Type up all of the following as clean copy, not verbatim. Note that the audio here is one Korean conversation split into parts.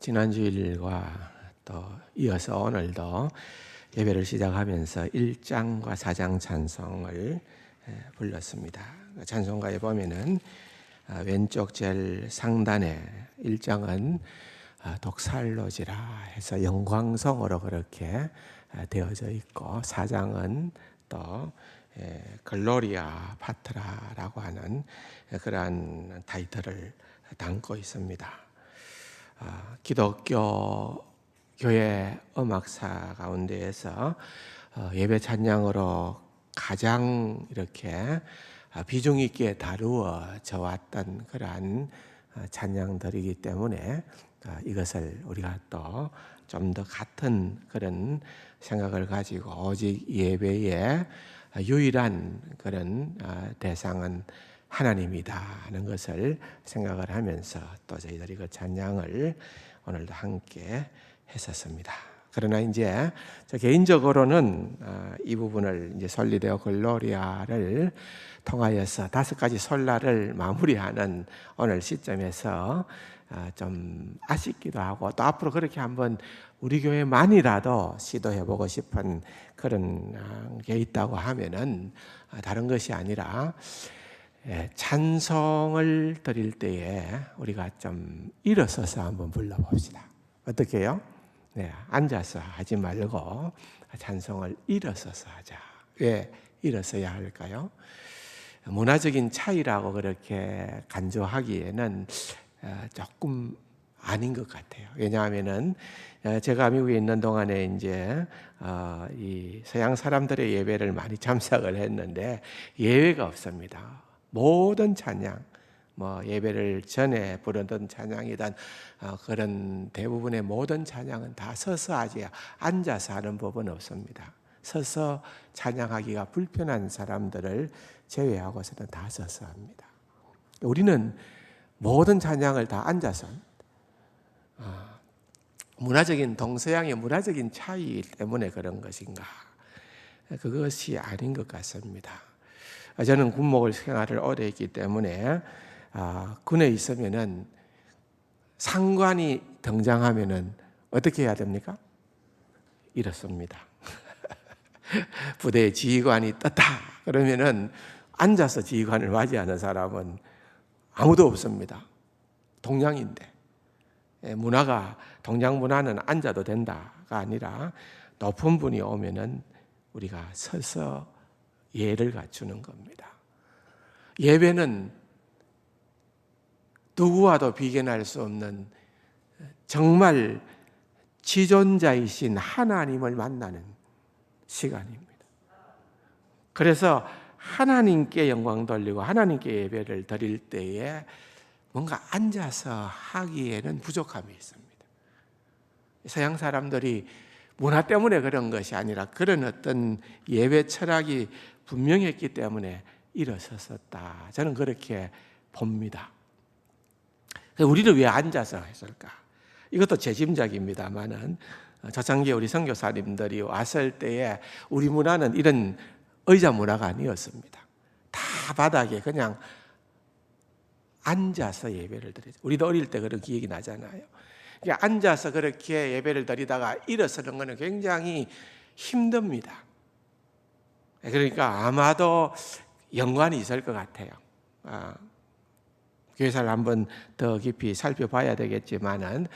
지난 주일과 또 이어서 오늘도 예배를 시작하면서 1장과 4장 찬송을 불렀습니다. 찬송가에 보면은 왼쪽 제일 상단에 1장은 독살로지라 해서 영광성으로 그렇게 되어져 있고 4장은 또 글로리아 파트라라고 하는 그러한 타이틀을 담고 있습니다. 기독교 교회 음악사 가운데에서 예배 찬양으로 가장 이렇게 비중 있게 다루어져 왔던 그러한 찬양들이기 때문에 이것을 우리가 또 좀 더 같은 그런 생각을 가지고 오직 예배의 유일한 그런 대상은 하나님이다 하는 것을 생각을 하면서 또 저희들이 그 찬양을 오늘도 함께 했었습니다. 그러나 이제 저 개인적으로는 이 부분을 이제 솔리데오 글로리아를 통하여서 5가지 솔라를 마무리하는 오늘 시점에서 좀 아쉽기도 하고 또 앞으로 그렇게 한번 우리 교회만이라도 시도해보고 싶은 그런 게 있다고 하면은 다른 것이 아니라 찬송을 드릴 때에 우리가 좀 일어서서 한번 불러봅시다. 어떻게 해요? 네, 앉아서 하지 말고 찬송을 일어서서 하자. 왜 일어서야 할까요? 문화적인 차이라고 그렇게 간주하기에는 조금 아닌 것 같아요. 왜냐하면은 제가 미국에 있는 동안에 이제 이 서양 사람들의 예배를 많이 참석을 했는데 예외가 없습니다. 모든 찬양, 예배를 전에 부르던 찬양이든 그런 대부분의 모든 찬양은 다 서서 하지 앉아서 하는 법은 없습니다. 서서 찬양하기가 불편한 사람들을 제외하고서는 다 서서 합니다. 우리는 모든 찬양을 다 앉아서 합니다. 문화적인 동서양의 문화적인 차이 때문에 그런 것인가? 그것이 아닌 것 같습니다. 저는 군목을 생활을 오래 했기 때문에 군에 있으면은 상관이 등장하면은 어떻게 해야 됩니까? 이렇습니다. 부대의 지휘관이 떴다 그러면은 앉아서 지휘관을 맞이하는 사람은 아무도 없습니다. 동양인데 동양 문화는 앉아도 된다가 아니라 높은 분이 오면은 우리가 서서 예를 갖추는 겁니다. 예배는 누구와도 비견할 수 없는 정말 지존자이신 하나님을 만나는 시간입니다. 그래서 하나님께 영광 돌리고 하나님께 예배를 드릴 때에 뭔가 앉아서 하기에는 부족함이 있습니다. 서양 사람들이 문화 때문에 그런 것이 아니라 그런 어떤 예배 철학이 분명했기 때문에 일어섰었다. 저는 그렇게 봅니다. 우리는 왜 앉아서 했을까? 이것도 제 짐작입니다만은 초창기에 우리 선교사님들이 왔을 때에 우리 문화는 이런 의자 문화가 아니었습니다. 다 바닥에 그냥 앉아서 예배를 드리죠. 우리도 어릴 때 그런 기억이 나잖아요. 앉아서 그렇게 예배를 드리다가 일어서는 것은 굉장히 힘듭니다. 그러니까 아마도 연관이 있을 것 같아요. 교회사를 한번 더 깊이 살펴봐야 되겠지만은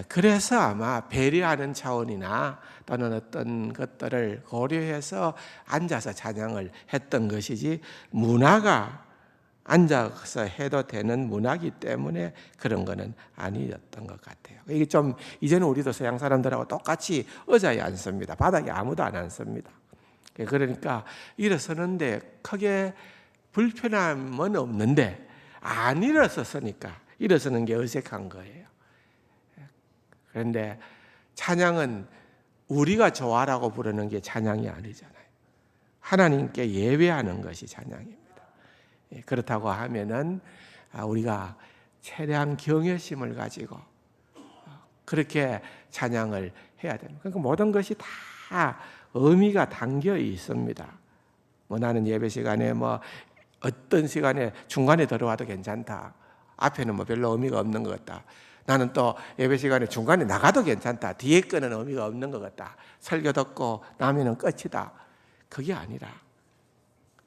그래서 아마 배려하는 차원이나 또는 어떤 것들을 고려해서 앉아서 찬양을 했던 것이지 문화가 앉아서 해도 되는 문화이기 때문에 그런 거는 아니었던 것 같아요. 이게 좀 이제는 우리도 서양 사람들하고 똑같이 의자에 앉습니다. 바닥에 아무도 안 앉습니다. 그러니까 일어서는데 크게 불편함은 없는데 안 일어섰으니까 일어서는 게 어색한 거예요. 그런데 찬양은 우리가 좋아라고 부르는 게 찬양이 아니잖아요. 하나님께 예배하는 것이 찬양입니다. 그렇다고 하면은 우리가 최대한 경외심을 가지고 그렇게 찬양을 해야 됩니다. 그러니까 모든 것이 다 의미가 담겨 있습니다. 나는 예배 시간에 어떤 시간에 중간에 들어와도 괜찮다. 앞에는 별로 의미가 없는 것 같다. 나는 또 예배 시간에 중간에 나가도 괜찮다. 뒤에 거는 의미가 없는 것 같다. 설교 듣고 나면은 끝이다. 그게 아니라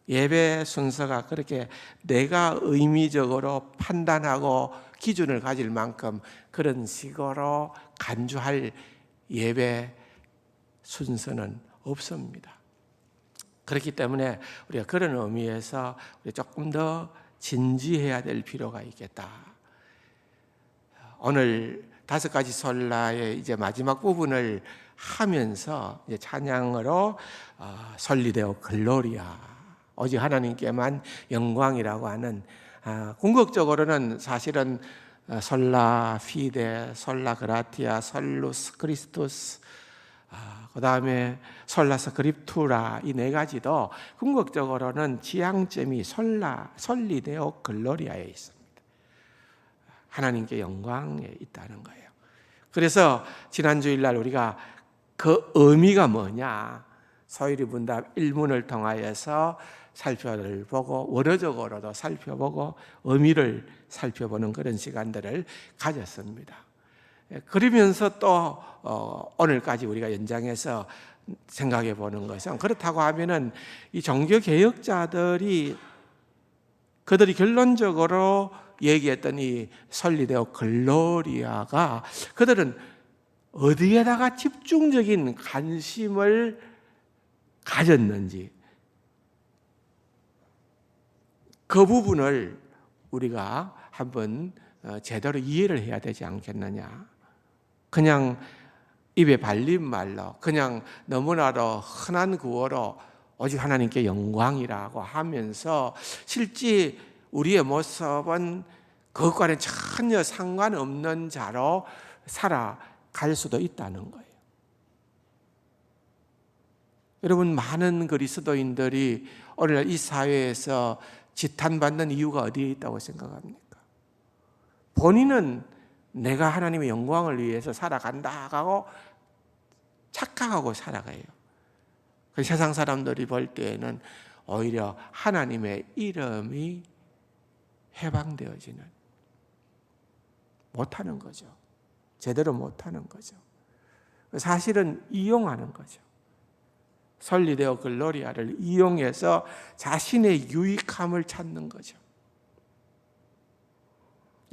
예배 순서가 그렇게 내가 의미적으로 판단하고 기준을 가질 만큼 그런 식으로 간주할 예배 순서는 없습니다. 그렇기 때문에 우리가 그런 의미에서 우리 조금 더 진지해야 될 필요가 있겠다. 오늘 5가지 설라의 이제 마지막 부분을 하면서 이제 찬양으로 설리데오 글로리아, 오직 하나님께만 영광이라고 하는, 궁극적으로는 사실은 솔라 피데, 솔라 그라티아, 솔루스 크리스토스, 그 다음에 솔라 스크립투라, 이 4가지도 궁극적으로는 지향점이 설리데오 글로리아에 있습니다. 하나님께 영광에 있다는 거예요. 그래서 지난 주일날 우리가 그 의미가 뭐냐, 서유리 문답 1문을 통하여서 살펴보고 원어적으로도 살펴보고 의미를 살펴보는 그런 시간들을 가졌습니다. 그러면서 또 오늘까지 우리가 연장해서 생각해 보는 것은, 그렇다고 하면은 이 종교 개혁자들이 그들이 결론적으로 얘기했던 이 설리데오 글로리아가 그들은 어디에다가 집중적인 관심을 가졌는지, 그 부분을 우리가 한번 제대로 이해를 해야 되지 않겠느냐. 그냥 입에 발린 말로, 그냥 너무나도 흔한 구어로 오직 하나님께 영광이라고 하면서 실제 우리의 모습은 그것과는 전혀 상관없는 자로 살아갈 수도 있다는 거예요. 여러분, 많은 그리스도인들이 오늘날 이 사회에서 지탄받는 이유가 어디에 있다고 생각합니까? 본인은 내가 하나님의 영광을 위해서 살아간다 하고 착각하고 살아가요. 세상 사람들이 볼 때에는 오히려 하나님의 이름이 해방되어지는, 못하는 거죠. 제대로 못하는 거죠. 사실은 이용하는 거죠. 설리데오 글로리아를 이용해서 자신의 유익함을 찾는 거죠.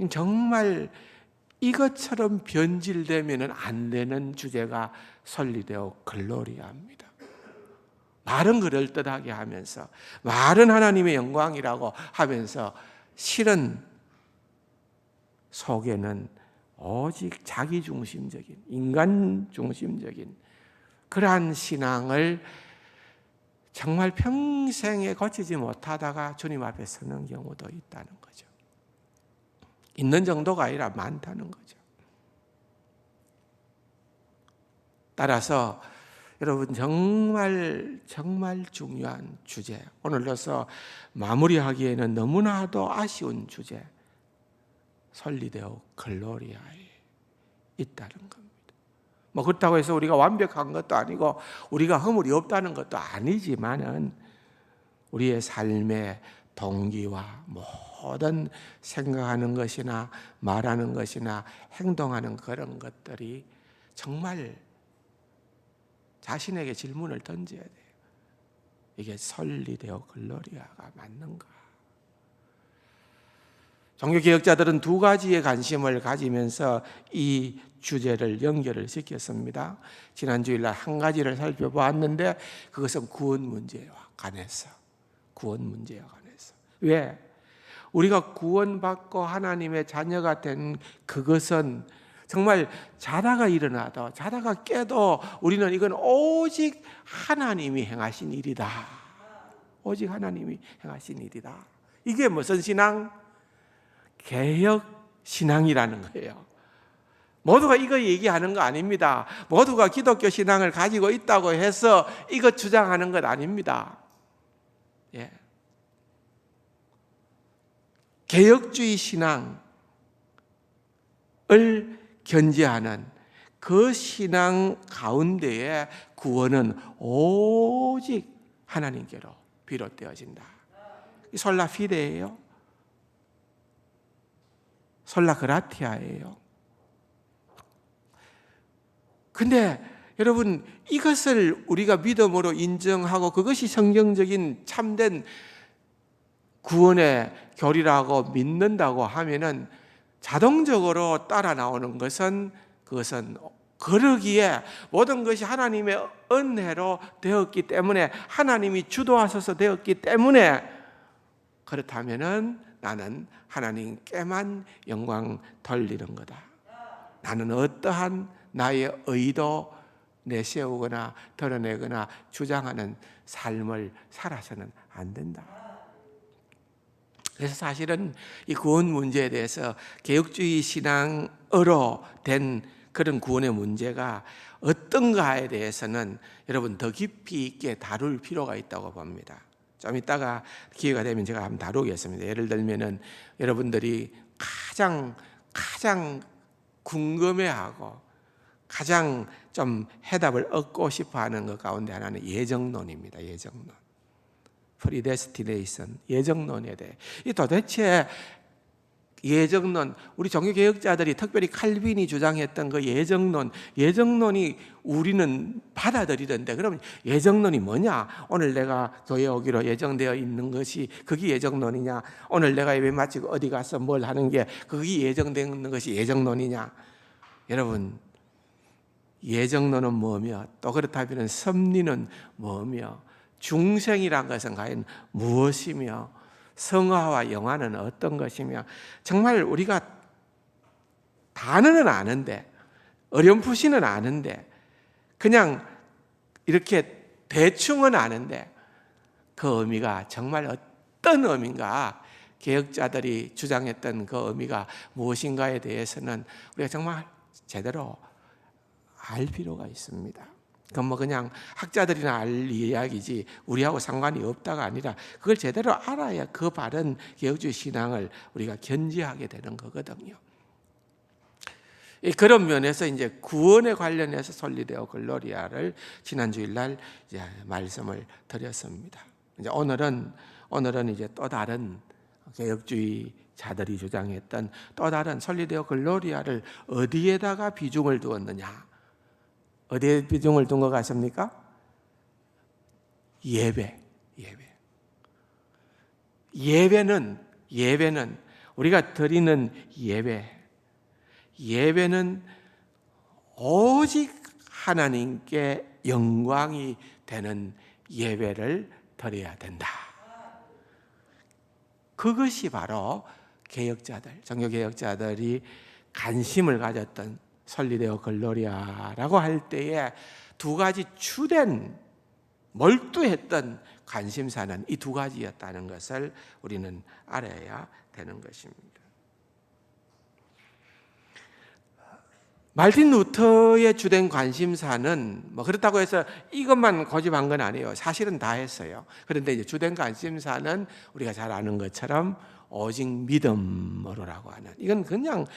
정말 이것처럼 변질되면 안 되는 주제가 설리데오 글로리아입니다. 말은 그럴듯하게 하면서, 말은 하나님의 영광이라고 하면서, 실은 속에는 오직 자기중심적인, 인간중심적인 그러한 신앙을 정말 평생에 거치지 못하다가 주님 앞에 서는 경우도 있다는 거죠. 있는 정도가 아니라 많다는 거죠. 따라서 여러분, 정말 중요한 주제, 오늘로서 마무리하기에는 너무나도 아쉬운 주제, 설리데오 글로리아에 있다는 겁니다. 그렇다고 해서 우리가 완벽한 것도 아니고 우리가 허물이 없다는 것도 아니지만은 우리의 삶의 동기와 모든 생각하는 것이나 말하는 것이나 행동하는 그런 것들이 정말 자신에게 질문을 던져야 돼요. 이게 설리데오 글로리아가 맞는가? 종교개혁자들은 2가지의 관심을 가지면서 이 주제를 연결을 시켰습니다. 지난 주일날 1가지를 살펴보았는데 그것은 구원 문제와 관해서. 왜? 우리가 구원받고 하나님의 자녀가 된 그것은 정말 자다가 일어나도 자다가 깨도 우리는 이건 오직 하나님이 행하신 일이다. 오직 하나님이 행하신 일이다. 이게 무슨 신앙? 개혁 신앙이라는 거예요. 모두가 이거 얘기하는 거 아닙니다. 모두가 기독교 신앙을 가지고 있다고 해서 이거 주장하는 것 아닙니다. 예. 개혁주의 신앙을 견지하는 그 신앙 가운데에 구원은 오직 하나님께로 비롯되어진다. 솔라 피데예요. 솔라 그라티아예요. 근데 여러분, 이것을 우리가 믿음으로 인정하고 그것이 성경적인 참된 구원의 교리라고 믿는다고 하면은 자동적으로 따라 나오는 것은 그것은 그러기에 모든 것이 하나님의 은혜로 되었기 때문에, 하나님이 주도하셔서 되었기 때문에, 그렇다면은 나는 하나님께만 영광 돌리는 거다. 나는 어떠한 나의 의도 내세우거나 드러내거나 주장하는 삶을 살아서는 안 된다. 그래서 사실은 이 구원 문제에 대해서 개혁주의 신앙으로 된 그런 구원의 문제가 어떤가에 대해서는 여러분 더 깊이 있게 다룰 필요가 있다고 봅니다. 좀 이따가 기회가 되면 제가 한번 다루겠습니다. 예를 들면은 여러분들이 가장 궁금해하고 가장 좀 해답을 얻고 싶어하는 것 가운데 하나는 예정론입니다. 예정론, 프리데스티네이션, 예정론에 대해. 이 도대체 예정론, 우리 종교개혁자들이 특별히 칼빈이 주장했던 그 예정론이 우리는 받아들이던데, 그러면 예정론이 뭐냐? 오늘 내가 교회 오기로 예정되어 있는 것이 그게 예정론이냐? 오늘 내가 예배 마치고 어디 가서 뭘 하는 게 그게 예정되는 것이 예정론이냐? 여러분, 예정론은 뭐며, 또 그렇다면 섭리는 뭐며, 중생이란 것은 과연 무엇이며, 성화와 영화는 어떤 것이며, 정말 우리가 단어는 아는데, 어렴풋이는 아는데, 그냥 이렇게 대충은 아는데 그 의미가 정말 어떤 의미인가, 개혁자들이 주장했던 그 의미가 무엇인가에 대해서는 우리가 정말 제대로 알 필요가 있습니다. 그건 뭐 그냥 학자들이나 알 이야기지 우리하고 상관이 없다가 아니라 그걸 제대로 알아야 그 바른 개혁주의 신앙을 우리가 견지하게 되는 거거든요. 그런 면에서 이제 구원에 관련해서 솔리데오 글로리아를 지난 주일날 이제 말씀을 드렸습니다. 이제 오늘은 이제 또 다른 개혁주의자들이 주장했던 또 다른 솔리데오 글로리아를 어디에다가 비중을 두었느냐? 어디에 비중을 둔 것 같습니까? 예배는 우리가 드리는 예배는 오직 하나님께 영광이 되는 예배를 드려야 된다. 그것이 바로 개혁자들, 종교개혁자들이 관심을 가졌던 솔리데오 글로리아라고 할 때에 두 가지 주된 몰두했던 관심사는 이 두 가지였다는 것을 우리는 알아야 되는 것입니다. 말틴 루터의 주된 관심사는 뭐 그렇다고 해서 이것만 고집한 건 아니에요. 사실은 다 했어요. 그런데 이제 주된 관심사는 우리가 잘 아는 것처럼 오직 믿음으로라고 하는, 이건 그냥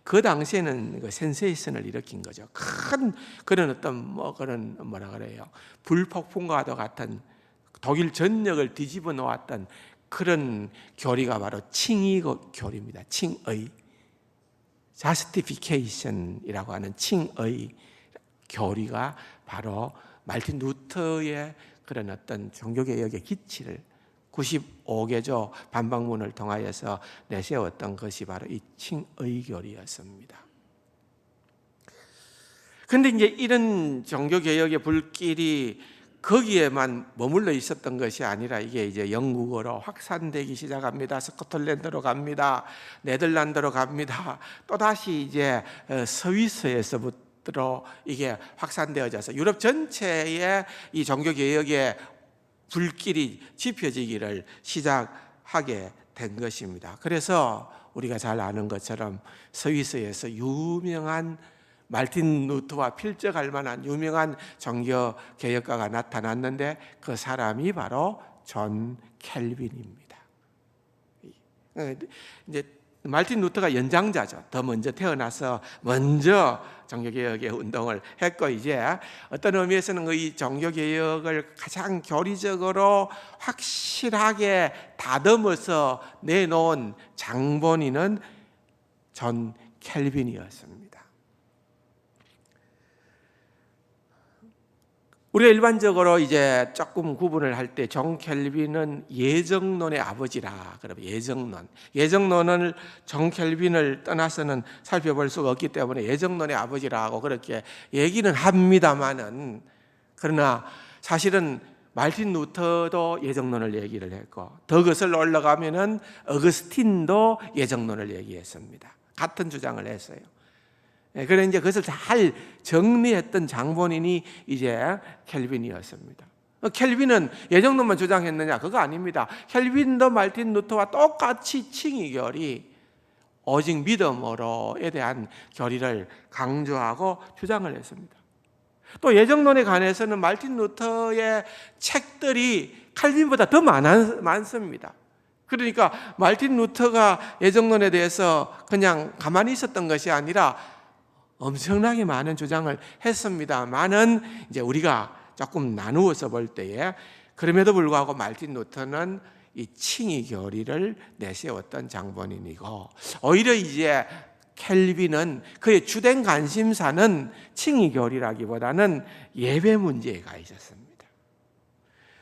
그 당시에는 그 센세이션을 일으킨 거죠. 큰 그런 어떤 그런 뭐라 그래요, 불폭풍과도 같은 독일 전역을 뒤집어 놓았던 그런 교리가 바로 칭의 교리입니다. 칭의, 자스티피케이션이라고 하는 칭의 교리가 바로 말틴 루터의 그런 어떤 종교개혁의 기치를 95개조 반박문을 통하여서 내세웠던 것이 바로 이 칭의 교리였습니다. 그런데 이제 이런 종교개혁의 불길이 거기에만 머물러 있었던 것이 아니라 이게 이제 영국으로 확산되기 시작합니다. 스코틀랜드로 갑니다. 네덜란드로 갑니다. 또다시 이제 스위스에서부터 이게 확산되어져서 유럽 전체에 이 종교개혁의 불길이 지펴지기를 시작하게 된 것입니다. 그래서 우리가 잘 아는 것처럼 스위스에서 유명한 말틴 루터와 필적할 만한 유명한 종교 개혁가가 나타났는데 그 사람이 바로 존 켈빈입니다. 이제 말틴 루터가 연장자죠. 더 먼저 태어나서 먼저 종교개혁의 운동을 했고, 이제 어떤 의미에서는 이 종교개혁을 가장 교리적으로 확실하게 다듬어서 내놓은 장본인은 존 켈빈이었습니다. 우리가 일반적으로 이제 조금 구분을 할 때 존 켈빈은 예정론의 아버지라 그러면 예정론을 존 켈빈을 떠나서는 살펴볼 수가 없기 때문에 예정론의 아버지라고 그렇게 얘기는 합니다만은, 그러나 사실은 말틴 루터도 예정론을 얘기를 했고 더 거슬러 올라가면은 어거스틴도 예정론을 얘기했습니다. 같은 주장을 했어요. 그래 이제 그것을 잘 정리했던 장본인이 이제 켈빈이었습니다. 켈빈은 예정론만 주장했느냐? 그거 아닙니다. 켈빈도 말틴 루터와 똑같이 칭의 교리, 오직 믿음으로에 대한 교리를 강조하고 주장을 했습니다. 또 예정론에 관해서는 말틴 루터의 책들이 칼빈보다 더 많습니다. 그러니까 말틴 루터가 예정론에 대해서 그냥 가만히 있었던 것이 아니라 엄청나게 많은 주장을 했습니다만은 이제 우리가 조금 나누어서 볼 때에 그럼에도 불구하고 말틴 루터는 이 칭의 교리를 내세웠던 장본인이고, 오히려 이제 켈빈은 그의 주된 관심사는 칭의 교리라기보다는 예배 문제에 가 있었습니다.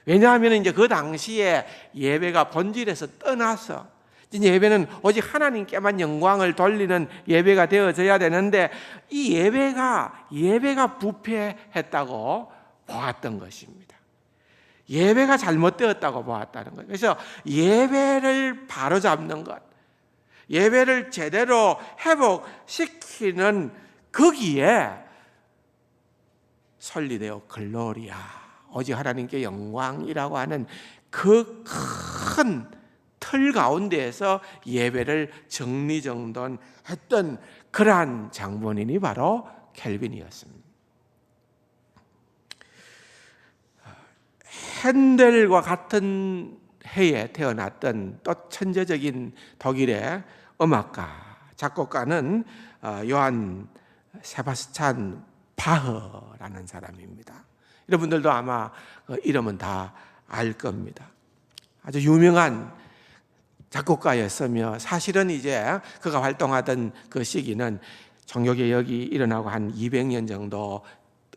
왜냐하면 이제 그 당시에 예배가 본질에서 떠나서 예배는 오직 하나님께만 영광을 돌리는 예배가 되어져야 되는데 이 예배가 부패했다고 보았던 것입니다. 예배가 잘못되었다고 보았다는 거예요. 그래서 예배를 바로잡는 것, 예배를 제대로 회복시키는 거기에 설리데오 글로리아, 오직 하나님께 영광이라고 하는 그 큰 틀 가운데에서 예배를 정리정돈했던 그러한 장본인이 바로 켈빈이었습니다. 핸델과 같은 해에 태어났던 또 천재적인 독일의 음악가, 작곡가는 요한 세바스찬 바흐라는 사람입니다. 여러분들도 아마 그 이름은 다 알 겁니다. 아주 유명한 작곡가였으며 사실은 이제 그가 활동하던 그 시기는 종교개혁이 일어나고 한 200년 정도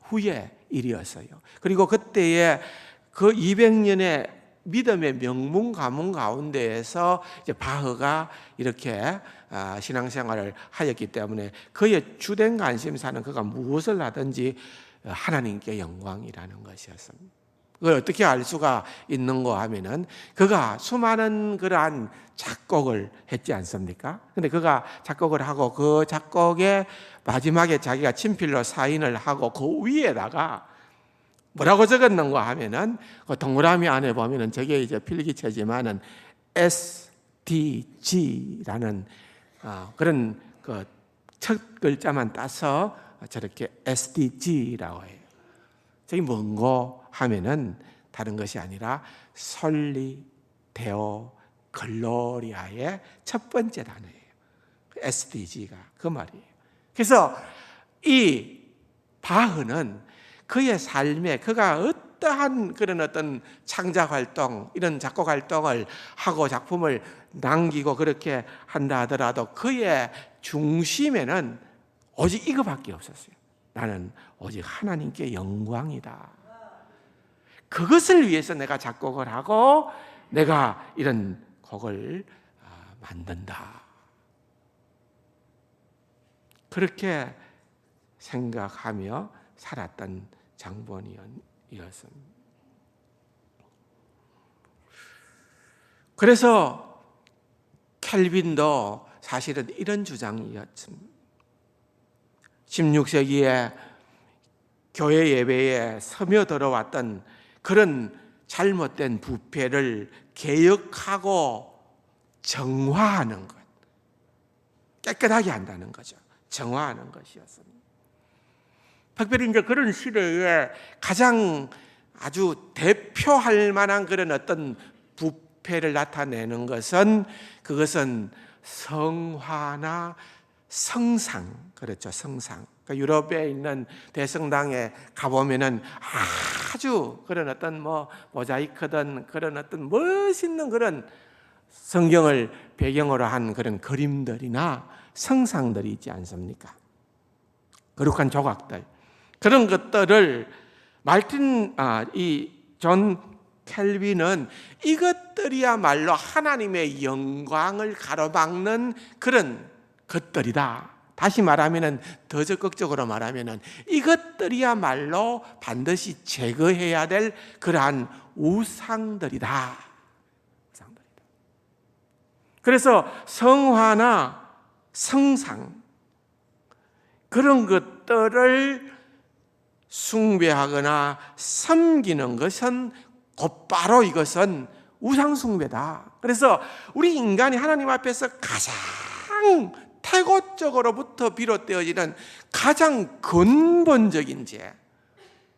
후의 일이었어요. 그리고 그때의 그 200년의 믿음의 명문 가문 가운데에서 이제 바흐가 이렇게 신앙생활을 하였기 때문에 그의 주된 관심사는 그가 무엇을 하든지 하나님께 영광이라는 것이었습니다. 그걸 어떻게 알 수가 있는가 하면은 그가 수많은 그러한 작곡을 했지 않습니까? 근데 그가 작곡을 하고 그 작곡의 마지막에 자기가 친필로 사인을 하고 그 위에다가 뭐라고 적었는가 하면은 그 동그라미 안에 보면은 저게 이제 필기체지만은 SDG라는 그런 그 첫 글자만 따서 저렇게 SDG라고 해요. 저게 뭔고 하면은 다른 것이 아니라 솔리 데오 글로리아의 첫 번째 단어예요. SDG가 그 말이에요. 그래서 이 바흐는 그의 삶에 그가 어떠한 그런 어떤 창작 활동, 이런 작곡 활동을 하고 작품을 남기고 그렇게 한다 하더라도 그의 중심에는 오직 이거밖에 없었어요. 나는 오직 하나님께 영광이다. 그것을 위해서 내가 작곡을 하고 내가 이런 곡을 만든다. 그렇게 생각하며 살았던 장본인이었습니다. 그래서 켈빈도 사실은 이런 주장이었습니다. 16세기에 교회 예배에 스며들어왔던 그런 잘못된 부패를 개혁하고 정화하는 것, 깨끗하게 한다는 거죠. 정화하는 것이었습니다. 특별히 이제 그런 시대에 가장 아주 대표할 만한 그런 어떤 부패를 나타내는 것은 그것은 성화나 성상, 그렇죠. 성상. 그러니까 유럽에 있는 대성당에 가보면은 아주 그런 어떤 뭐 모자이크든 그런 어떤 멋있는 그런 성경을 배경으로 한 그런 그림들이나 성상들이 있지 않습니까? 거룩한 조각들. 그런 것들을 존 켈빈은 이것들이야말로 하나님의 영광을 가로막는 그런 것들이다. 다시 말하면, 더 적극적으로 말하면 이것들이야말로 반드시 제거해야 될 그러한 우상들이다. 그래서 성화나 성상, 그런 것들을 숭배하거나 섬기는 것은 곧바로 이것은 우상숭배다. 그래서 우리 인간이 하나님 앞에서 가장 태고적으로부터 비롯되어지는 가장 근본적인 죄,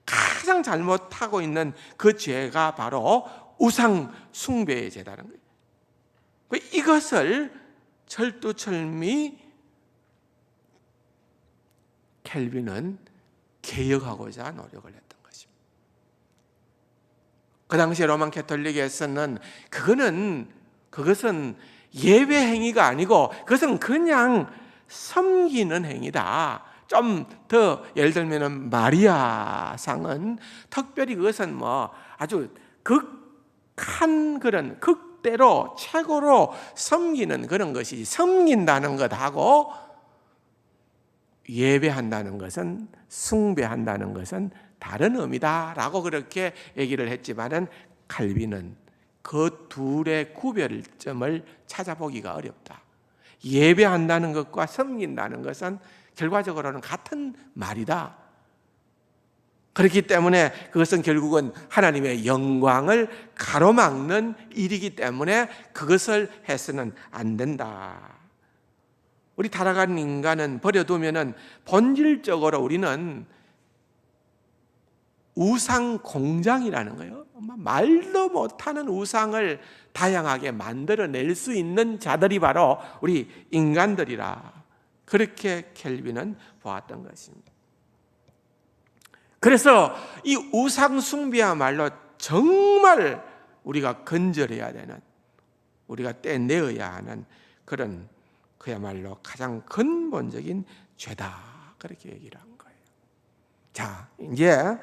가장 잘못하고 있는 그 죄가 바로 우상숭배의 죄라는 거예요. 이것을 철두철미 켈빈은 개혁하고자 노력을 했던 것입니다. 그 당시에 로만 캐톨릭에서는 그것은 예배 행위가 아니고 그것은 그냥 섬기는 행위다. 좀 더 예를 들면 마리아 상은 특별히 그것은 아주 극한 그런 극대로 최고로 섬기는 그런 것이지, 섬긴다는 것하고 예배한다는 것은, 숭배한다는 것은 다른 의미다라고 그렇게 얘기를 했지만은 칼빈은 그 둘의 구별점을 찾아보기가 어렵다. 예배한다는 것과 섬긴다는 것은 결과적으로는 같은 말이다. 그렇기 때문에 그것은 결국은 하나님의 영광을 가로막는 일이기 때문에 그것을 해서는 안 된다. 우리 타락한 인간은 버려두면은 본질적으로 우리는 우상 공장이라는 거예요. 말도 못하는 우상을 다양하게 만들어낼 수 있는 자들이 바로 우리 인간들이라, 그렇게 켈빈은 보았던 것입니다. 그래서 이 우상 숭배야말로 정말 우리가 건절해야 되는, 우리가 떼내어야 하는 그런 그야말로 가장 근본적인 죄다, 그렇게 얘기를 한 거예요. 자, 이제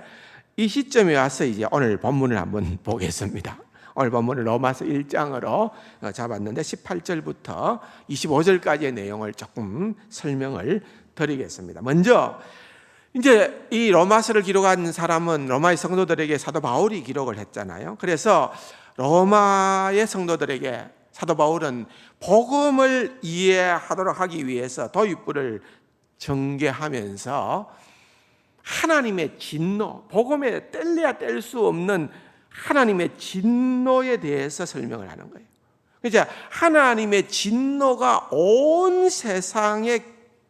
이 시점에 와서 이제 오늘 본문을 한번 보겠습니다. 오늘 본문을 로마서 1장으로 잡았는데 18절부터 25절까지의 내용을 조금 설명을 드리겠습니다. 먼저 이제 이 로마서를 기록한 사람은 로마의 성도들에게 사도 바울이 기록을 했잖아요. 그래서 로마의 성도들에게 사도 바울은 복음을 이해하도록 하기 위해서 도입부를 전개하면서 하나님의 진노, 복음에 뗄래야 뗄 수 없는 하나님의 진노에 대해서 설명을 하는 거예요. 이제 하나님의 진노가 온 세상에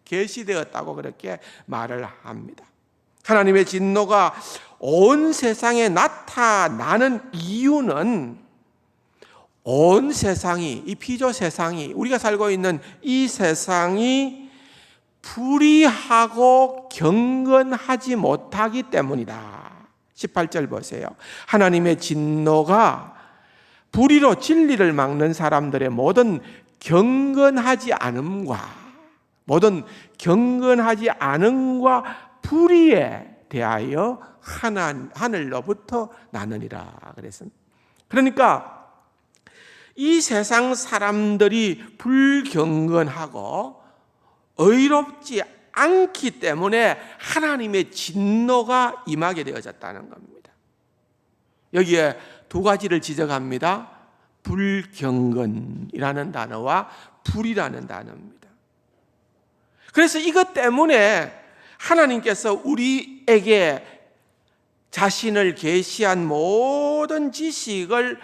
계시되었다고 그렇게 말을 합니다. 하나님의 진노가 온 세상에 나타나는 이유는 온 세상이, 이 피조 세상이, 우리가 살고 있는 이 세상이 불의하고 경건하지 못하기 때문이다. 18절 보세요. 하나님의 진노가 불의로 진리를 막는 사람들의 모든 경건하지 않음과 불의에 대하여 하늘로부터 나느니라 그랬습니다. 그러니까 이 세상 사람들이 불경건하고 의롭지 않기 때문에 하나님의 진노가 임하게 되어졌다는 겁니다. 여기에 두 가지를 지적합니다. 불경건이라는 단어와 불이라는 단어입니다. 그래서 이것 때문에 하나님께서 우리에게 자신을 계시한 모든 지식을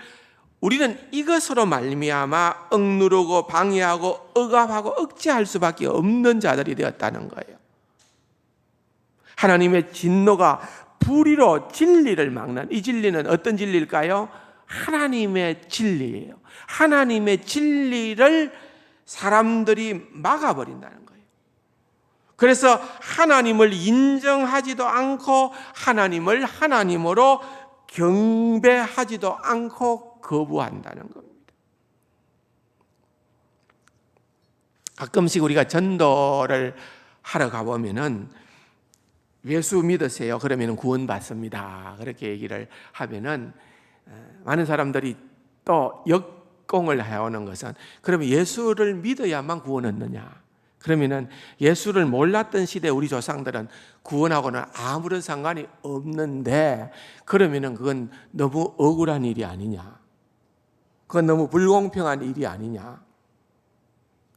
우리는 이것으로 말미암아 억누르고 방해하고 억압하고 억제할 수밖에 없는 자들이 되었다는 거예요. 하나님의 진노가 불의로 진리를 막는, 이 진리는 어떤 진리일까요? 하나님의 진리예요. 하나님의 진리를 사람들이 막아버린다는 거예요. 그래서 하나님을 인정하지도 않고 하나님을 하나님으로 경배하지도 않고 거부한다는 겁니다. 가끔씩 우리가 전도를 하러 가보면은 예수 믿으세요. 그러면 구원받습니다. 그렇게 얘기를 하면은 많은 사람들이 또 역공을 해오는 것은, 그러면 예수를 믿어야만 구원 얻느냐? 그러면은 예수를 몰랐던 시대 우리 조상들은 구원하고는 아무런 상관이 없는데, 그러면은 그건 너무 억울한 일이 아니냐? 그건 너무 불공평한 일이 아니냐?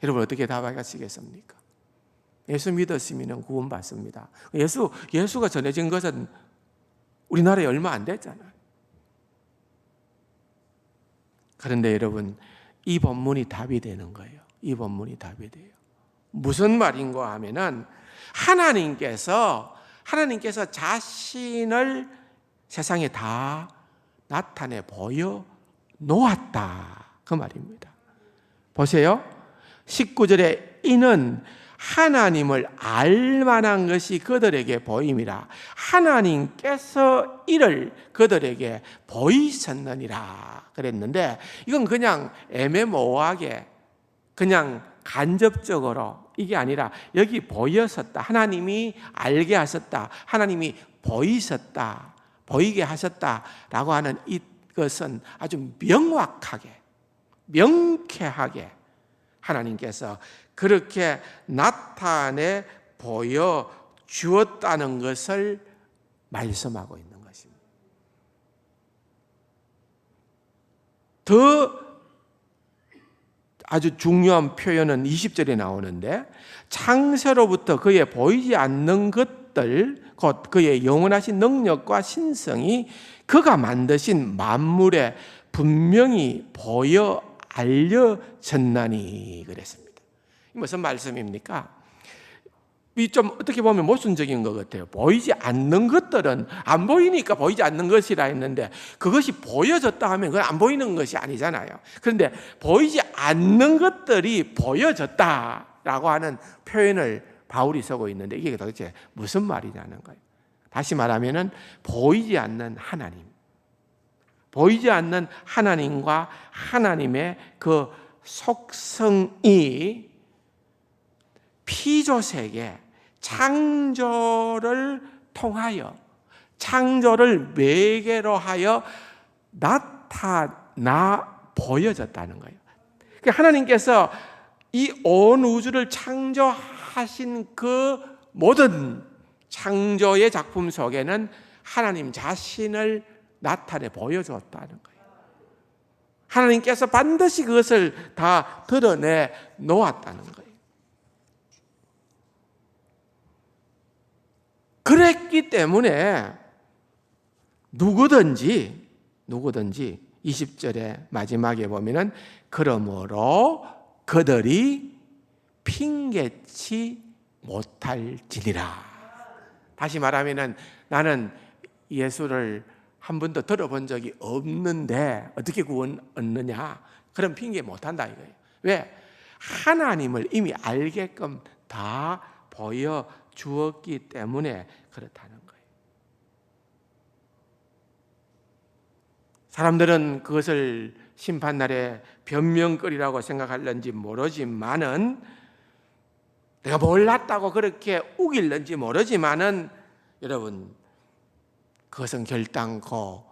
여러분 어떻게 답하시겠습니까? 예수 믿었으면 구원받습니다. 예수가 전해진 것은 우리나라에 얼마 안 됐잖아요. 그런데 여러분, 이 본문이 답이 되는 거예요. 이 본문이 답이 돼요. 무슨 말인가 하면은 하나님께서 자신을 세상에 다 나타내 보여 놓았다, 그 말입니다. 보세요. 19절에 이는 하나님을 알만한 것이 그들에게 보임이라. 하나님께서 이를 그들에게 보이셨느니라 그랬는데, 이건 그냥 애매모호하게 그냥 간접적으로 이게 아니라 여기 보였었다, 하나님이 알게 하셨다, 하나님이 보이셨다, 보이게 하셨다라고 하는 이것은 아주 명확하게, 명쾌하게 하나님께서 그렇게 나타내 보여 주었다는 것을 말씀하고 있는 것입니다. 더 아주 중요한 표현은 20절에 나오는데, 창세로부터 그의 보이지 않는 것들, 곧 그의 영원하신 능력과 신성이 그가 만드신 만물에 분명히 보여 알려졌나니 그랬습니다. 무슨 말씀입니까? 이 좀 어떻게 보면 모순적인 것 같아요. 보이지 않는 것들은 안 보이니까 보이지 않는 것이라 했는데, 그것이 보여졌다 하면 그건 안 보이는 것이 아니잖아요. 그런데 보이지 않는 것들이 보여졌다라고 하는 표현을 바울이 쓰고 있는데, 이게 도대체 무슨 말이냐는 거예요. 다시 말하면은 보이지 않는 하나님, 보이지 않는 하나님과 하나님의 그 속성이 피조세계 창조를 통하여, 창조를 매개로 하여 나타나 보여졌다는 거예요. 그러니까 하나님께서 이 온 우주를 창조하신 그 모든 창조의 작품 속에는 하나님 자신을 나타내 보여줬다는 거예요. 하나님께서 반드시 그것을 다 드러내 놓았다는 거예요. 그랬기 때문에 누구든지 20절의 마지막에 보면은 그러므로 그들이 핑계치 못할지니라. 다시 말하면은 나는 예수를 한 번도 들어본 적이 없는데 어떻게 구원 얻느냐? 그런 핑계 못한다 이거예요. 왜? 하나님을 이미 알게끔 다 보여 주었기 때문에 그렇다는 거예요. 사람들은 그것을 심판날에 변명거리라고 생각할는지 모르지만은, 내가 몰랐다고 그렇게 우길는지 모르지만은, 여러분 그것은 결단코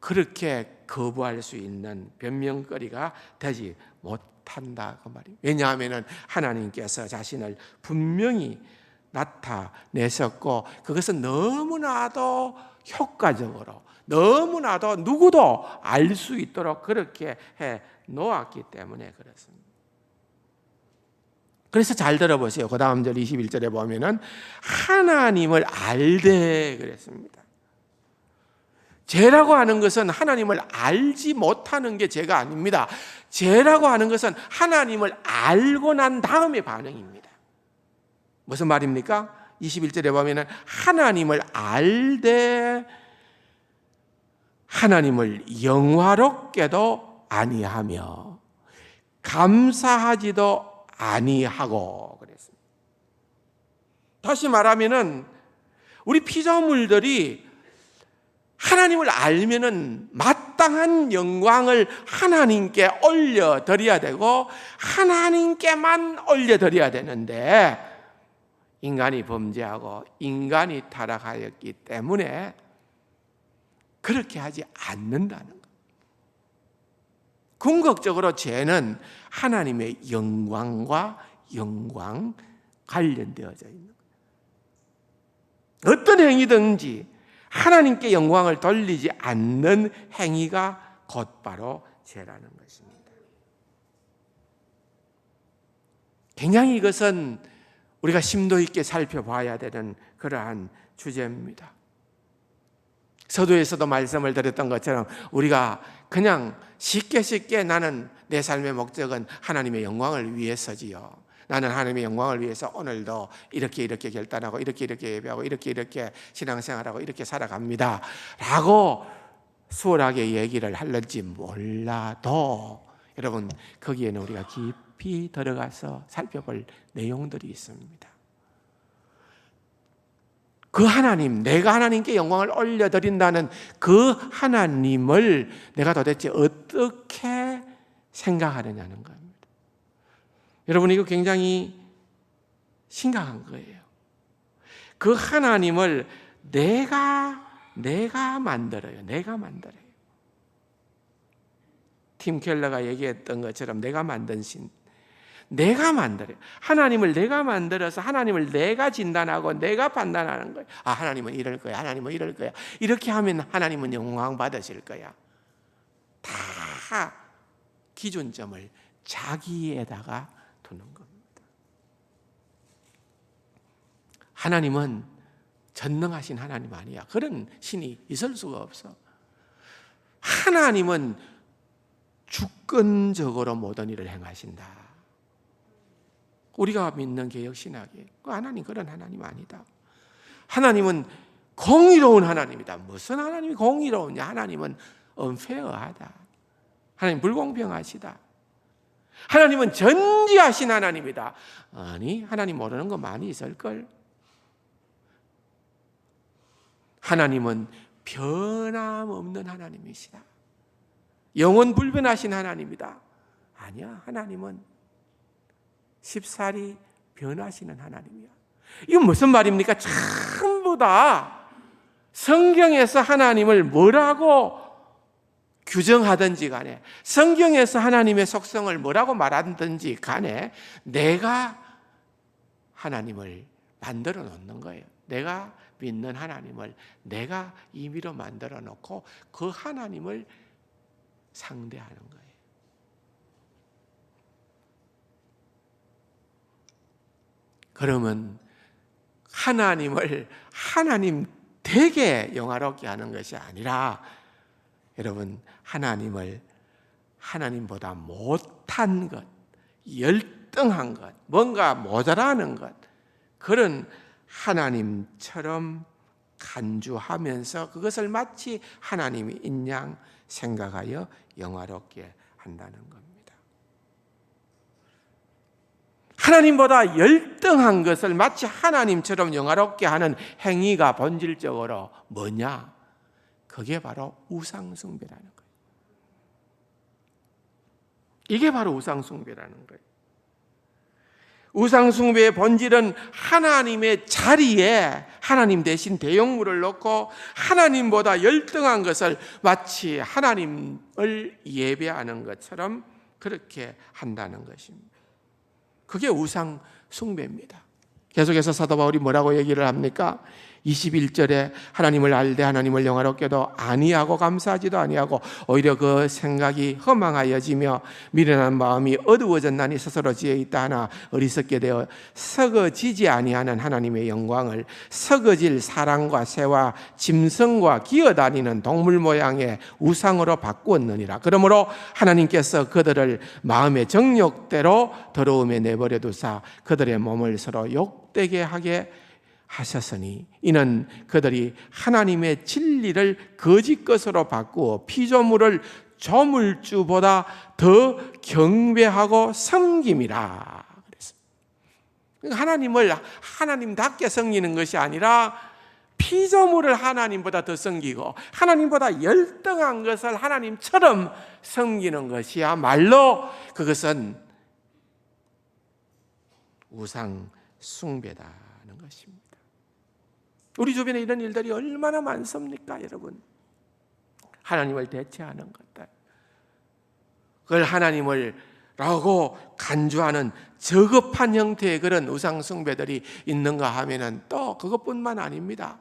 그렇게 거부할 수 있는 변명거리가 되지 못한다 그 말이에요. 왜냐하면 하나님께서 자신을 분명히 나타내셨고, 그것은 너무나도 효과적으로, 너무나도 누구도 알 수 있도록 그렇게 해 놓았기 때문에 그렇습니다. 그래서 잘 들어보세요. 그 다음 절 21절에 보면은 하나님을 알되 그랬습니다. 죄라고 하는 것은 하나님을 알지 못하는 게 죄가 아닙니다. 죄라고 하는 것은 하나님을 알고 난 다음의 반응입니다. 무슨 말입니까? 21절에 보면은 하나님을 알되 하나님을 영화롭게도 아니하며 감사하지도 아니하고 그랬습니다. 다시 말하면은 우리 피조물들이 하나님을 알면은 마땅한 영광을 하나님께 올려드려야 되고 하나님께만 올려드려야 되는데, 인간이 범죄하고 인간이 타락하였기 때문에 그렇게 하지 않는다는 것. 궁극적으로 죄는 하나님의 영광과 영광 관련되어져 있는 거예요. 어떤 행위든지 하나님께 영광을 돌리지 않는 행위가 곧바로 죄라는 것입니다. 굉장히 이것은 우리가 심도 있게 살펴봐야 되는 그러한 주제입니다. 서두에서도 말씀을 드렸던 것처럼 우리가 그냥 쉽게 나는 내 삶의 목적은 하나님의 영광을 위해서지요. 나는 하나님의 영광을 위해서 오늘도 이렇게 결단하고 이렇게 예배하고 이렇게 신앙생활하고 이렇게 살아갑니다 라고 수월하게 얘기를 할지 몰라도 여러분 거기에는 우리가 깊이 들어가서 살펴볼 내용들이 있습니다. 그 하나님, 내가 하나님께 영광을 올려드린다는 그 하나님을 내가 도대체 어떻게 생각하느냐는 겁니다. 여러분 이거 굉장히 심각한 거예요. 그 하나님을 내가 만들어요. 팀 켈러가 얘기했던 것처럼 내가 만든 신, 내가 만들어요. 하나님을 내가 만들어서 하나님을 내가 진단하고 내가 판단하는 거예요. 아, 하나님은 이럴 거야. 하나님은 이럴 거야. 이렇게 하면 하나님은 영광 받으실 거야. 다 기준점을 자기에다가 두는 겁니다. 하나님은 전능하신 하나님 아니야. 그런 신이 있을 수가 없어. 하나님은 주권적으로 모든 일을 행하신다. 우리가 믿는 개혁신학이에요. 하나님 그런 하나님 아니다. 하나님은 공의로운 하나님이다. 무슨 하나님이 공의로우냐? 하나님은 unfair하다. 하나님 불공평하시다. 하나님은 전지하신 하나님이다. 아니, 하나님 모르는 거 많이 있을걸. 하나님은 변함없는 하나님이시다. 영원 불변하신 하나님이다. 아니야, 하나님은 십살이 변하시는 하나님이야. 이건 무슨 말입니까? 전부 다 성경에서 하나님을 뭐라고 규정하든지 간에, 성경에서 하나님의 속성을 뭐라고 말하든지 간에 내가 하나님을 만들어 놓는 거예요. 내가 믿는 하나님을 내가 임의로 만들어 놓고 그 하나님을 상대하는 거예요. 그러면 하나님을 하나님 되게 영화롭게 하는 것이 아니라 여러분 하나님을 하나님보다 못한 것, 열등한 것, 뭔가 모자라는 것 그런 하나님처럼 간주하면서 그것을 마치 하나님인 양 생각하여 영화롭게 한다는 겁니다. 하나님보다 열등한 것을 마치 하나님처럼 영화롭게 하는 행위가 본질적으로 뭐냐? 그게 바로 우상숭배라는 거예요. 이게 바로 우상숭배라는 거예요. 우상숭배의 본질은 하나님의 자리에 하나님 대신 대용물을 놓고 하나님보다 열등한 것을 마치 하나님을 예배하는 것처럼 그렇게 한다는 것입니다. 그게 우상숭배입니다. 계속해서 사도 바울이 뭐라고 얘기를 합니까? 21절에 하나님을 알되 하나님을 영화롭게도 아니하고 감사하지도 아니하고 오히려 그 생각이 허망하여지며 미련한 마음이 어두워졌나니 스스로 지혜 있다 하나 어리석게 되어 썩어지지 아니하는 하나님의 영광을 썩어질 사람과 새와 짐승과 기어다니는 동물 모양의 우상으로 바꾸었느니라. 그러므로 하나님께서 그들을 마음의 정욕대로 더러움에 내버려 두사 그들의 몸을 서로 욕되게 하게 하셨으니 이는 그들이 하나님의 진리를 거짓 것으로 바꾸어 피조물을 조물주보다 더 경배하고 섬김이라. 그래서 하나님을 하나님답게 섬기는 것이 아니라 피조물을 하나님보다 더 섬기고 하나님보다 열등한 것을 하나님처럼 섬기는 것이야말로 그것은 우상 숭배다는 것입니다. 것입니다. 우리 주변에 이런 일들이 얼마나 많습니까, 여러분? 하나님을 대체하는 것들. 그걸 하나님을 라고 간주하는 저급한 형태의 그런 우상 숭배들이 있는가 하면은 또 그것뿐만 아닙니다.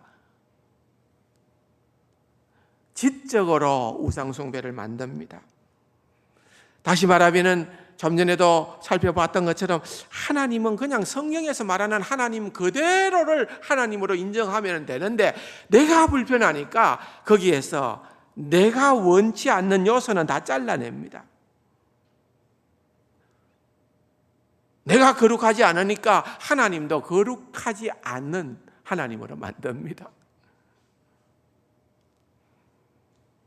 지적으로 우상 숭배를 만듭니다. 다시 말하면은 좀 전에도 살펴봤던 것처럼 하나님은 그냥 성경에서 말하는 하나님 그대로를 하나님으로 인정하면 되는데 내가 불편하니까 거기에서 내가 원치 않는 요소는 다 잘라냅니다. 내가 거룩하지 않으니까 하나님도 거룩하지 않는 하나님으로 만듭니다.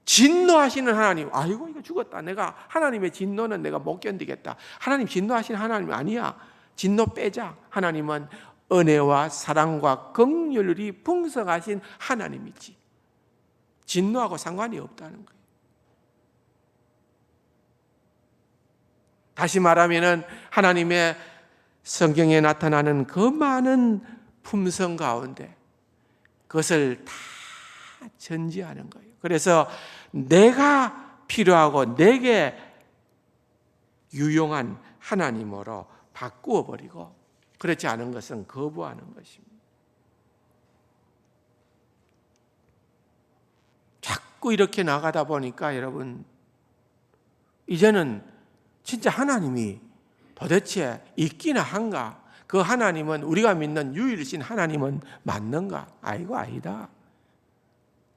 진노하시는 하나님, 아이고 이거 죽었다. 내가 하나님의 진노는 내가 못 견디겠다. 하나님 진노하시는 하나님 아니야. 진노 빼자. 하나님은 은혜와 사랑과 긍휼이 풍성하신 하나님이지. 진노하고 상관이 없다는 거예요. 다시 말하면은 하나님의 성경에 나타나는 그 많은 품성 가운데 그것을 다 전지하는 거예요. 그래서 내가 필요하고 내게 유용한 하나님으로 바꾸어 버리고 그렇지 않은 것은 거부하는 것입니다. 자꾸 이렇게 나가다 보니까 여러분 이제는 진짜 하나님이 도대체 있기나 한가? 그 하나님은 우리가 믿는 유일신 하나님은 맞는가? 아이고 아니다.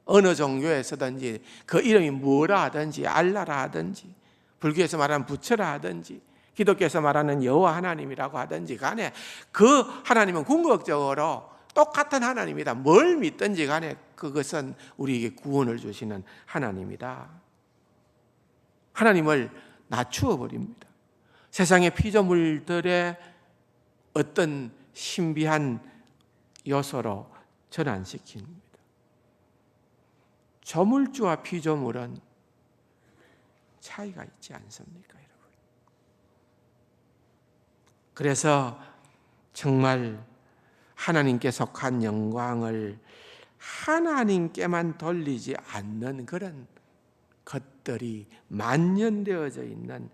어느 종교에서든지 그 이름이 뭐라 하든지 알라라 하든지 불교에서 말하는 부처라 하든지 기독교에서 말하는 여호와 하나님이라고 하든지 간에 그 하나님은 궁극적으로 똑같은 하나님이다. 뭘 믿든지 간에 그것은 우리에게 구원을 주시는 하나님이다. 하나님을 낮추어 버립니다. 세상의 피조물들의 어떤 신비한 요소로 전환시킵니다. 조물주와 피조물은 차이가 있지 않습니까, 여러분? 그래서 정말 하나님께 속한 영광을 하나님께만 돌리지 않는 그런 것들이 만연되어져 있는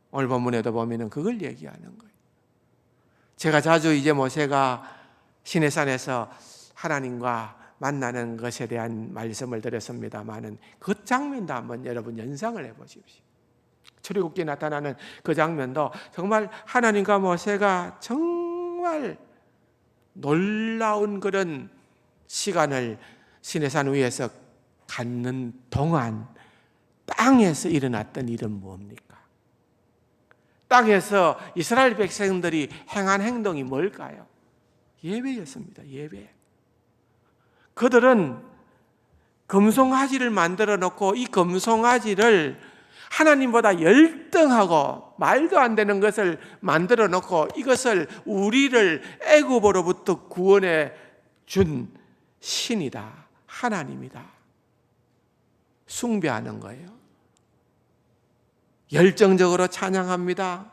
오늘 본문에도 보면은 그걸 얘기하는 거예요. 제가 자주 이제 모세가 시내산에서 하나님과 만나는 것에 대한 말씀을 드렸습니다만은 그 장면도 한번 여러분 연상을 해보십시오. 출애굽기에 나타나는 그 장면도 정말 하나님과 모세가 정말 놀라운 그런 시간을 시내산 위에서 갖는 동안 땅에서 일어났던 일은 뭡니까? 땅에서 이스라엘 백성들이 행한 행동이 뭘까요? 예배였습니다. 예배. 그들은 금송아지를 만들어 놓고 이 금송아지를 하나님보다 열등하고 말도 안 되는 것을 만들어 놓고 이것을 우리를 애굽으로부터 구원해 준 신이다. 하나님이다. 숭배하는 거예요. 열정적으로 찬양합니다.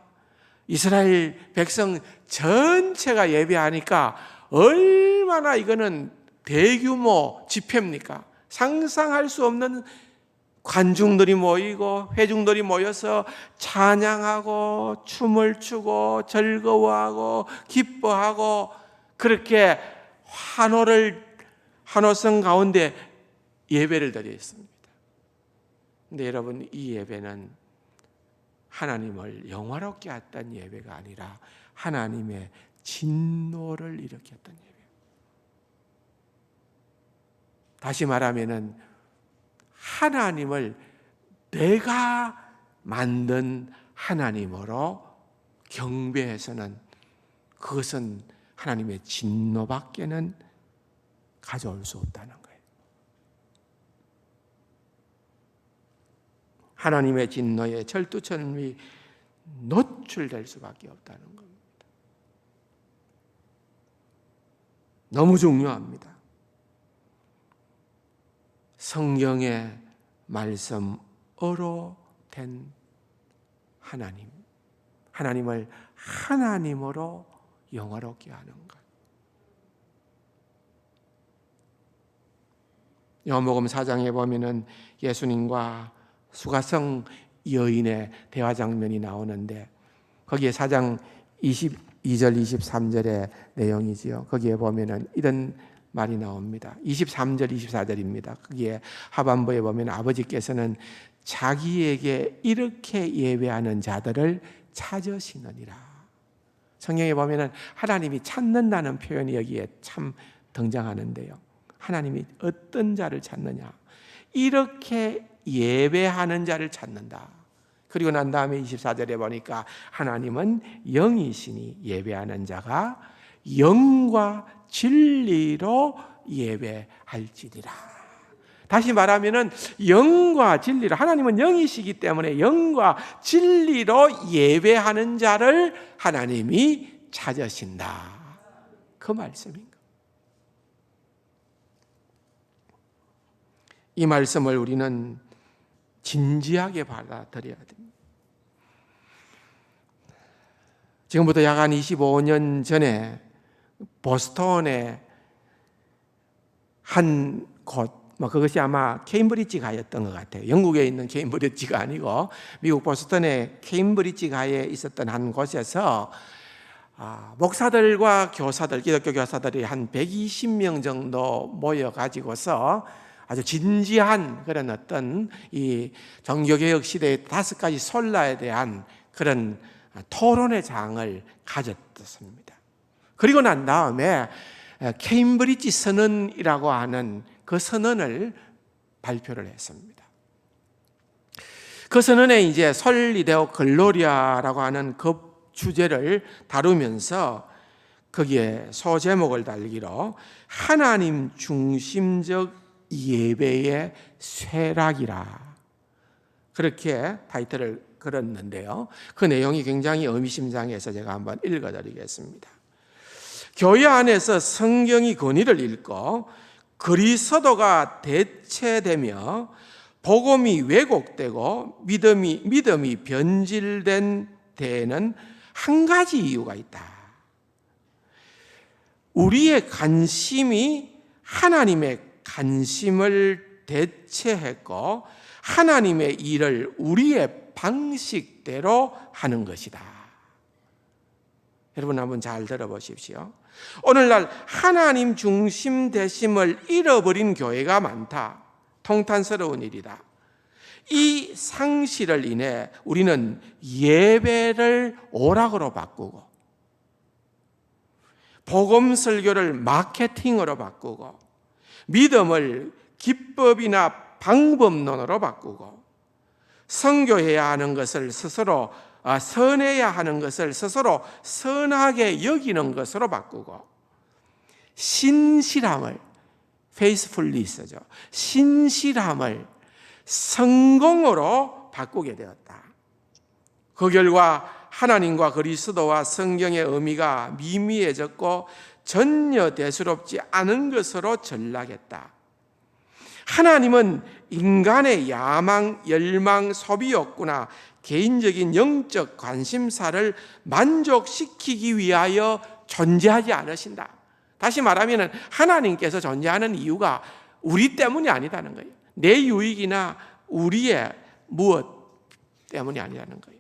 이스라엘 백성 전체가 예배하니까 얼마나 이거는 대규모 집회입니까? 상상할 수 없는 관중들이 모이고 회중들이 모여서 찬양하고 춤을 추고 즐거워하고 기뻐하고 그렇게 환호성 가운데 예배를 드렸습니다. 근데 여러분 이 예배는 하나님을 영화롭게 했던 예배가 아니라 하나님의 진노를 일으켰던 예배. 다시 말하면은 하나님을 내가 만든 하나님으로 경배해서는 그것은 하나님의 진노밖에는 가져올 수 없다는 거예요. 하나님의 진노에 철두철미 노출될 수밖에 없다는 겁니다. 너무 중요합니다. 성경의 말씀으로 된 하나님, 하나님을 하나님으로 영화롭게 하는 것. 요한복음 4장에 보면은 예수님과 수가성 여인의 대화 장면이 나오는데 거기에 4장 22절 23절의 내용이지요. 거기에 보면은 이런 말이 나옵니다. 23절 24절입니다. 거기에 하반부에 보면 아버지께서는 자기에게 이렇게 예배하는 자들을 찾으시느니라. 성경에 보면은 하나님이 찾는다는 표현이 여기에 참 등장하는데요. 하나님이 어떤 자를 찾느냐? 이렇게 예배하는 자를 찾는다. 그리고 난 다음에 24절에 보니까 하나님은 영이시니 예배하는 자가 영과 진리로 예배할지니라. 다시 말하면은 영과 진리로, 하나님은 영이시기 때문에 영과 진리로 예배하는 자를 하나님이 찾으신다. 그 말씀인가? 이 말씀을 우리는 진지하게 받아들여야 됩니다. 지금부터 약 한 25년 전에 보스턴의 한 곳, 그것이 아마 케임브리지가였던 것 같아요. 영국에 있는 케임브리지가 아니고 미국 보스턴의 케임브리지가에 있었던 한 곳에서 목사들과 교사들, 기독교 교사들이 한 120명 정도 모여 가지고서 아주 진지한 그런 어떤 이 종교개혁 시대의 5가지 솔라에 대한 그런 토론의 장을 가졌습니다. 그리고 난 다음에 케임브리지 선언이라고 하는 그 선언을 발표를 했습니다. 그 선언에 이제 솔리데오 글로리아라고 하는 그 주제를 다루면서 거기에 소제목을 달기로 하나님 중심적 예배의 쇠락이라, 그렇게 타이틀을 걸었는데요. 그 내용이 굉장히 의미심장해서 제가 한번 읽어드리겠습니다. 교회 안에서 성경이 권위를 잃고 그리스도가 대체되며 복음이 왜곡되고 믿음이 변질된 데에는 한 가지 이유가 있다. 우리의 관심이 하나님의 관심을 대체했고 하나님의 일을 우리의 방식대로 하는 것이다. 여러분 한번 잘 들어보십시오. 오늘날 하나님 중심 되심을 잃어버린 교회가 많다. 통탄스러운 일이다. 이 상실을 인해 우리는 예배를 오락으로 바꾸고 복음 설교를 마케팅으로 바꾸고 믿음을 기법이나 방법론으로 바꾸고 선교해야 하는 것을 스스로 선해야 하는 것을 스스로 선하게 여기는 것으로 바꾸고 신실함을 faithfulness죠. 신실함을 성공으로 바꾸게 되었다. 그 결과 하나님과 그리스도와 성경의 의미가 미미해졌고 전혀 대수롭지 않은 것으로 전락했다. 하나님은 인간의 야망, 열망, 소비 욕구나 개인적인 영적 관심사를 만족시키기 위하여 존재하지 않으신다. 다시 말하면 하나님께서 존재하는 이유가 우리 때문이 아니다는 거예요. 내 유익이나 우리의 무엇 때문이 아니라는 거예요.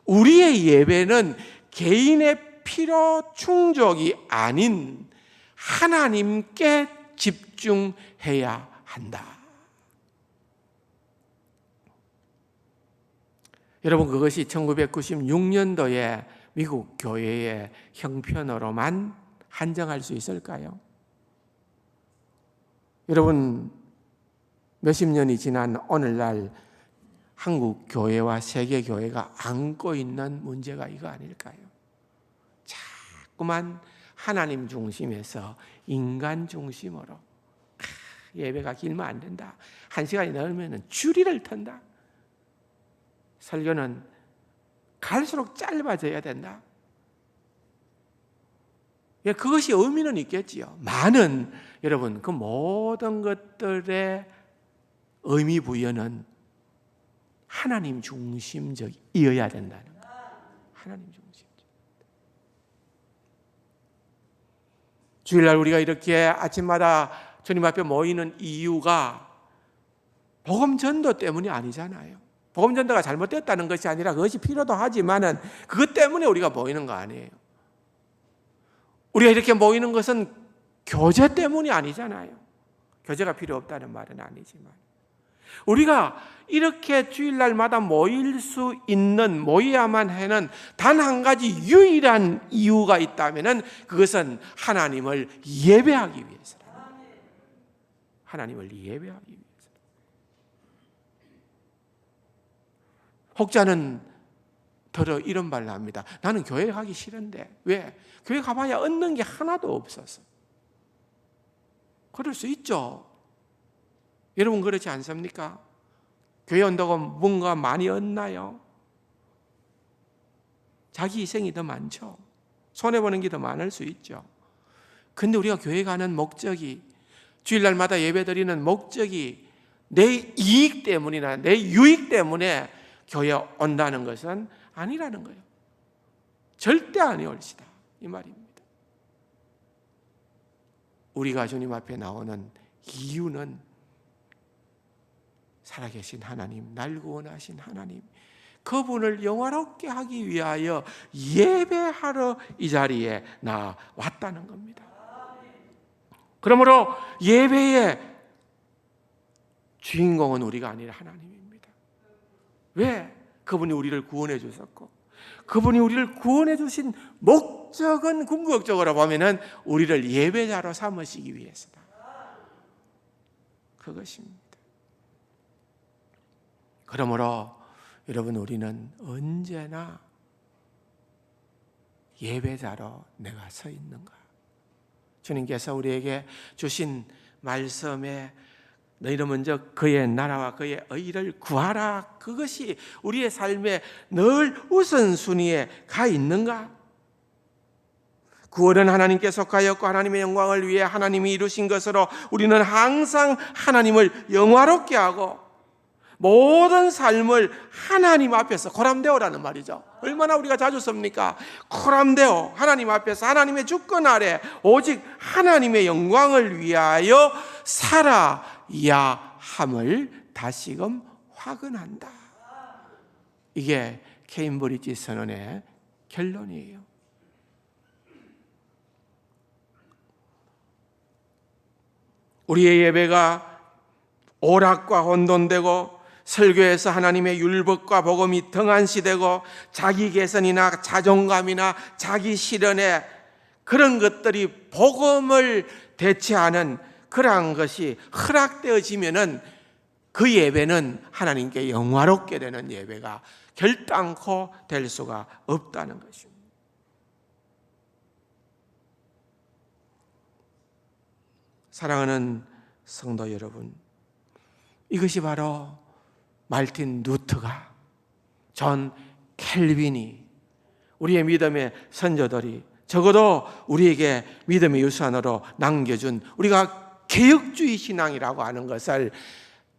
우리의 예배는 개인의 필요 충족이 아닌 하나님께 집중해야 한다. 여러분, 그것이 1996년도에 미국 교회의 형편으로만 한정할 수 있을까요? 여러분, 몇십 년이 지난 오늘날 한국 교회와 세계 교회가 안고 있는 문제가 이거 아닐까요? 자꾸만 하나님 중심에서 인간 중심으로 예배가 길면 안 된다. 1시간이 넘으면 줄이를 턴다. 설교는 갈수록 짧아져야 된다. 그것이 의미는 있겠지요. 많은 여러분 그 모든 것들의 의미 부여는 하나님 중심적이어야 된다는 거예요. 하나님 중심적. 주일날 우리가 이렇게 아침마다 주님 앞에 모이는 이유가 복음 전도 때문이 아니잖아요. 복음 전도가 잘못됐다는 것이 아니라 그것이 필요도 하지만은 그것 때문에 우리가 모이는 거 아니에요. 우리가 이렇게 모이는 것은 교제 때문이 아니잖아요. 교제가 필요 없다는 말은 아니지만 우리가 이렇게 주일날마다 모일 수 있는, 모여야만 하는 단 한 가지 유일한 이유가 있다면 그것은 하나님을 예배하기 위해서다. 하나님을 예배하기 위해서. 혹자는 더러 이런 말을 합니다. 나는 교회 가기 싫은데. 왜? 교회 가봐야 얻는 게 하나도 없어서. 그럴 수 있죠. 여러분 그렇지 않습니까? 교회 온다고 뭔가 많이 얻나요? 자기 희생이 더 많죠. 손해보는 게 더 많을 수 있죠. 근데 우리가 교회 가는 목적이, 주일날마다 예배드리는 목적이 내 이익 때문이나 내 유익 때문에 교회 온다는 것은 아니라는 거예요. 절대 아니올시다 이 말입니다. 우리가 주님 앞에 나오는 이유는 살아계신 하나님, 날 구원하신 하나님, 그분을 영화롭게 하기 위하여 예배하러 이 자리에 나왔다는 겁니다. 그러므로 예배의 주인공은 우리가 아니라 하나님입니다. 왜? 그분이 우리를 구원해 주셨고, 그분이 우리를 구원해 주신 목적은 궁극적으로 보면은 우리를 예배자로 삼으시기 위해서다. 그것입니다. 그러므로 여러분, 우리는 언제나 예배자로 내가 서 있는가? 주님께서 우리에게 주신 말씀에 너희는 먼저 그의 나라와 그의 의를 구하라, 그것이 우리의 삶에 늘 우선순위에 가 있는가? 구원은 하나님께 속하였고 하나님의 영광을 위해 하나님이 이루신 것으로 우리는 항상 하나님을 영화롭게 하고 모든 삶을 하나님 앞에서 코람데오라는 말이죠. 얼마나 우리가 자주 씁니까? 코람데오, 하나님 앞에서 하나님의 주권 아래 오직 하나님의 영광을 위하여 살아야 함을 다시금 확언한다. 이게 케임브리지 선언의 결론이에요. 우리의 예배가 오락과 혼돈되고 설교에서 하나님의 율법과 복음이 등한시되고 자기 개선이나 자존감이나 자기 실현에 그런 것들이 복음을 대체하는 그러한 것이 허락되어지면은 그 예배는 하나님께 영화롭게 되는 예배가 결단코 될 수가 없다는 것입니다. 사랑하는 성도 여러분, 이것이 바로 말틴 루터가, 존 켈빈이, 우리의 믿음의 선조들이 적어도 우리에게 믿음의 유산으로 남겨준, 우리가 개혁주의 신앙이라고 하는 것을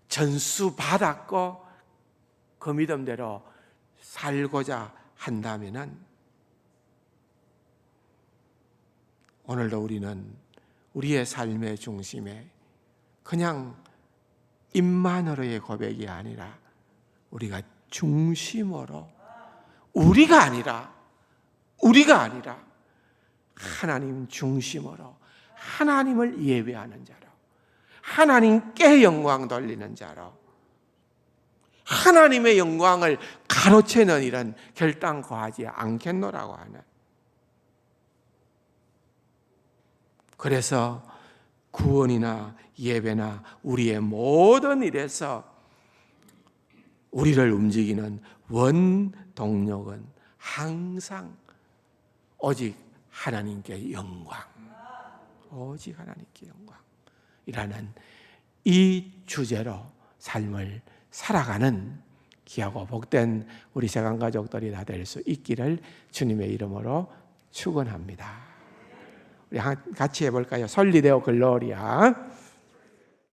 전수받았고 그 믿음대로 살고자 한다면은 오늘도 우리는 우리의 삶의 중심에 그냥 입만으로의 고백이 아니라 우리가 중심으로, 우리가 아니라 하나님 중심으로 하나님을 예배하는 자로, 하나님께 영광 돌리는 자로, 하나님의 영광을 가로채는 일은 결단코 하지 않겠노라고 하는. 그래서 구원이나 예배나 우리의 모든 일에서 우리를 움직이는 원동력은 항상 오직 하나님께 영광, 오직 하나님께 영광이라는 이 주제로 삶을 살아가는 귀하고 복된 우리 세간 가족들이 다 될 수 있기를 주님의 이름으로 축원합니다. 우리 같이 해볼까요? 솔리데오 글로리아.